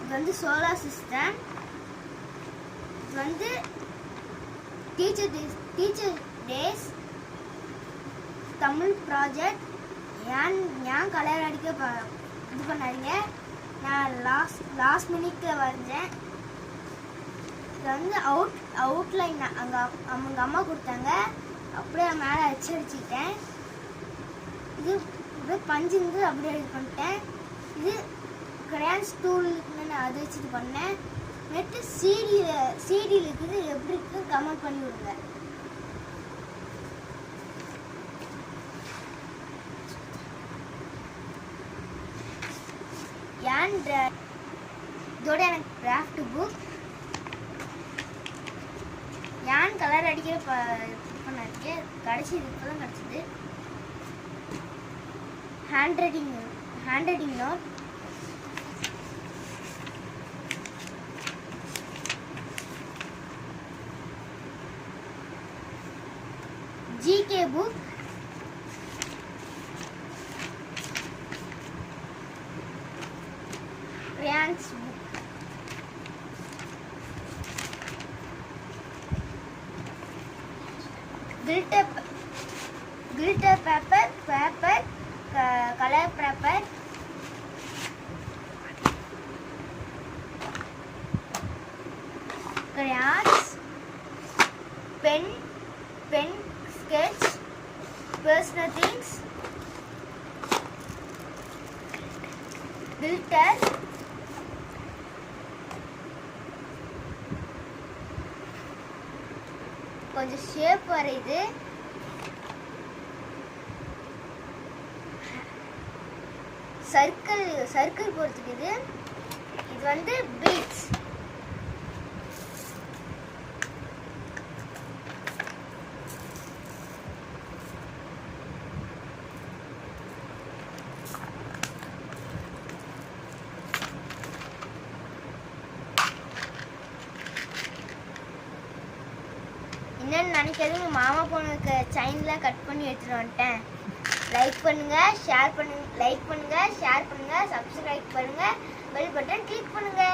இது வந்து solar system. இது வந்து டீச்சர் டேஸ் தமிழ் ப்ராஜெக்ட். ஏன் கலர் அடிக்க இது பண்ணாதீங்க, நான் லாஸ்ட் மினிட்ல வரைஞ்சேன். இது வந்து அவுட்லைன் அவங்க அம்மா கொடுத்தாங்க, அப்படியே மேலே அடிச்சுக்கிட்டேன். இது பஞ்சு இருந்து அப்படியே இது பண்ணிட்டேன். இது கிரையான்ஸ் டூல் அதை வச்சுட்டு பண்ணேன். நெட்டு சிடியில் இருக்குது, எப்படி இருக்கு கமெண்ட் பண்ணி விடுங்க. இதோட எனக்கு கிராஃப்ட் புக் ஏன் கலர் அடிக்கிற பண்ணாச்சு கடைசி இப்போதான் கிடச்சிது. Handwriting note, GK book, crayons book, glitter paper, color paper, crayons, pen, sketch, personal things, glitter, கொஞ்சம் ஷேப் வரையுது. சர்க்கிள் போடுறதுக்கு இது வந்து பீட்ஸ். என்னன்னு நினைக்கிறது, மாமா பொண்ணுக்கு செயின்லாம் கட் பண்ணி எடுத்துட்டு வந்துட்டேன். லைக் பண்ணுங்க, ஷேர் பண்ணுங்க, சப்ஸ்கிரைப் பண்ணுங்க, பெல் பட்டன் கிளிக் பண்ணுங்க.